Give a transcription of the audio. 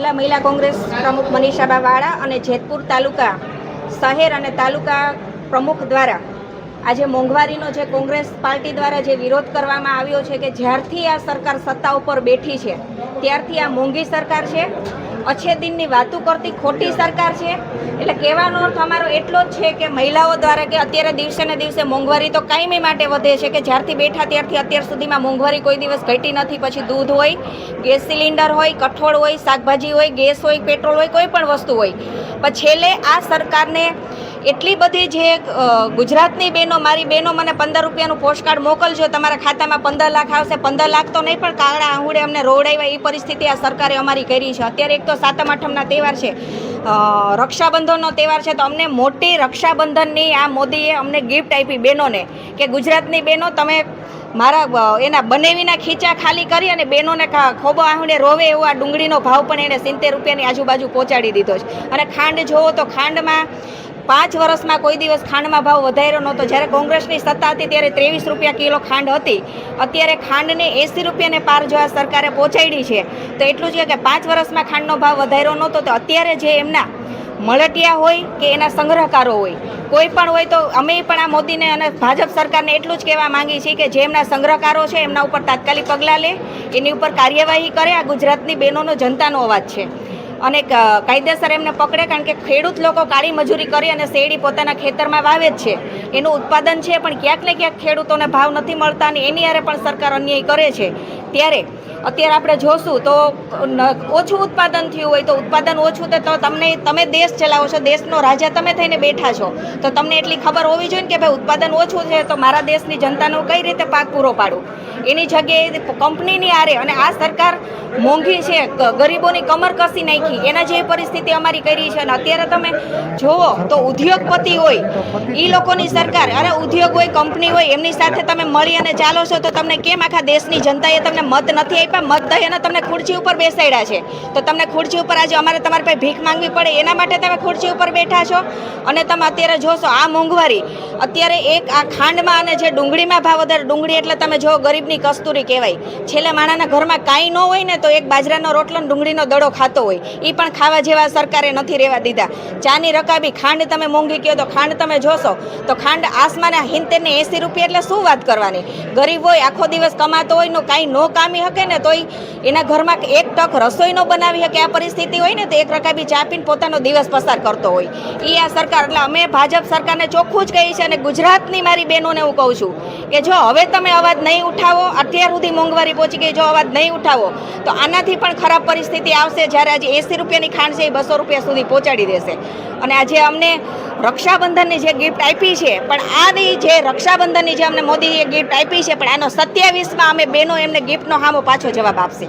જિલ્લા મહિલા કોંગ્રેસ પ્રમુખ મનીષાબા વાળા અને જેતપુર તાલુકા શહેર અને તાલુકા પ્રમુખ દ્વારા આજે મોંઘવારીનો જે કોંગ્રેસ પાર્ટી દ્વારા જે વિરોધ કરવામાં આવ્યો છે કે જ્યારથી આ સરકાર સત્તા ઉપર બેઠી છે ત્યારથી આ મોંઘી સરકાર છે, અછે દિનની વાતો કરતી ખોટી સરકાર છે. એટલે કહેવાનો અર્થ અમારો એટલો જ છે કે મહિલાઓ દ્વારા કે અત્યારે દિવસે ને દિવસે મોંઘવારી તો કાયમી માટે વધે છે કે જ્યારથી બેઠા ત્યારથી અત્યાર સુધીમાં મોંઘવારી કોઈ દિવસ ઘટી નથી. પછી દૂધ હોય, ગેસ સિલિન્ડર હોય, કઠોળ હોય, શાકભાજી હોય, ગેસ હોય, પેટ્રોલ હોય, કોઈ પણ વસ્તુ હોય. પણ છેલ્લે આ સરકારને એટલી બધી જે ગુજરાતની બહેનો, મારી બહેનો મને 15 રૂપિયાનું પોસ્ટકાર્ડ મોકલજો, તમારા ખાતામાં 15 લાખ આવશે. 15 લાખ તો નહીં પણ કાળા આંગુડે અમને રોવડાવ્યા એ પરિસ્થિતિ આ સરકારે અમારી કરી છે. અત્યારે એક તો સાતમ આઠમના તહેવાર છે, રક્ષાબંધનનો તહેવાર છે, તો અમને મોટી રક્ષાબંધનની આ મોદીએ અમને ગિફ્ટ આપી બહેનોને કે ગુજરાતની બહેનો તમે મારા એના બનેવીના ખીચા ખાલી કરી અને બહેનોને ખોબો આંગળે રોવે એવો આ ડુંગળીનો ભાવ પણ એને 70 રૂપિયાની આજુબાજુ પહોંચાડી દીધો છે. અને ખાંડ જોવો તો ખાંડમાં 5 વર્ષમાં કોઈ દિવસ ખાંડમાં ભાવ વધાર્યો નહોતો. જ્યારે કોંગ્રેસની સત્તા હતી ત્યારે 23 રૂપિયા કિલો ખાંડ હતી. અત્યારે ખાંડને 80 રૂપિયાને પાર જો આ સરકારે પહોંચાડી છે. તો એટલું જ કે 5 વર્ષમાં ખાંડનો ભાવ વધાર્યો નહોતો. તો અત્યારે જે એમના મળતિયા હોય કે એના સંગ્રહકારો હોય, કોઈ પણ હોય, તો અમે પણ આ મોદીને અને ભાજપ સરકારને એટલું જ કહેવા માંગીએ છીએ કે જે એમના સંગ્રહકારો છે એમના ઉપર તાત્કાલિક પગલાં લે, એની ઉપર કાર્યવાહી કરે. આ ગુજરાતની બહેનોનો જનતાનો અવાજ છે અને કાયદેસર એમને પકડે. કારણ કે ખેડૂત લોકો કાળી મજૂરી કરી અને શેરડી પોતાના ખેતરમાં વાવે જ છે, એનું ઉત્પાદન છે, પણ ક્યાંક ને ક્યાંક ખેડૂતોને ભાવ નથી મળતા અને એની હારે પણ સરકાર અન્યાય કરે છે. ત્યારે અત્યારે આપણે જોશું તો ઓછું ઉત્પાદન થયું હોય તો ઉત્પાદન ઓછું તો તમે દેશ ચલાવો છો, દેશનો રાજા તમે થઈને બેઠા છો, તો તમને એટલી ખબર હોવી જોઈએ ને કે ભાઈ ઉત્પાદન ઓછું છે તો મારા દેશની જનતાનો કઈ રીતે પાક પૂરો પાડું. એની જગ્યાએ કંપનીની આરે અને આ સરકાર મોંઘી છે, ગરીબોની કમર કસી નાખી, એના જેવી પરિસ્થિતિ અમારી કરી છે. અને અત્યારે તમે જુઓ તો ઉદ્યોગપતિ હોય એ લોકોની સરકાર, અરે ઉદ્યોગ હોય, કંપની હોય, એમની સાથે તમે મળી અને ચાલો છો તો તમને કેમ આખા દેશની જનતાએ તમને મત નથી આપ્યા? મત દઈ અને તમને ખુરશી ઉપર બેસાડ્યા છે. તો તમને ખુરશી ઉપર આજે અમારે તમારી પાસે ભીખ માંગવી પડે એના માટે તમે ખુરશી ઉપર બેઠા છો. અને તમે અત્યારે જોશો આ મોંઘવારી, અત્યારે એક આ ખાંડમાં અને જે ડુંગળીમાં ભાવ વધારે, ડુંગળી એટલે તમે જો ગરીબની કસ્તુરી કહેવાય. છેલ્લે માણાના ઘરમાં કાંઈ ન હોય ને તો એક બાજરાનો રોટલો ડુંગળીનો દડો ખાતો હોય, એ પણ ખાવા જેવા સરકારે નથી રહેવા દીધા. ચાની રકાબી, ખાંડ તમે મોંઘી કહો તો ખાંડ તમે જોશો તો ખાંડ આસમાને 70 ને 80 રૂપિયા, એટલે શું વાત કરવાની. ગરીબ હોય, આખો દિવસ કમાતો હોય, નો કાંઈ ન કામી શકે ને તોય એના ઘરમાં એક ટક રસોઈ ન બનાવી શકે આ પરિસ્થિતિ હોય ને તો એક રકાબી ચા પીને પોતાનો દિવસ પસાર કરતો હોય. એ આ સરકાર, એટલે અમે ભાજપ સરકારને ચોખ્ખું જ કહીએ છીએ. અને ગુજરાતની મારી બહેનોને હું કહું છું કે જો હવે તમે અવાજ નહીં ઉઠાવો, અત્યાર સુધી મોંઘવારી પહોંચી ગઈ, જો અવાજ નહીં ઉઠાવો તો આનાથી પણ ખરાબ પરિસ્થિતિ આવશે. જ્યારે આજે 80 રૂપિયાની ખાંડ છે એ 200 રૂપિયા સુધી પહોંચાડી દેશે. અને આજે અમને રક્ષાબંધનની જે ગિફ્ટ આપી છે, પણ આની જે રક્ષાબંધનની જે અમને મોદીએ ગિફ્ટ આપી છે, પણ આનો 27માં અમે બહેનો એમને ગિફ્ટનો સામો પાછો જવાબ આપશે.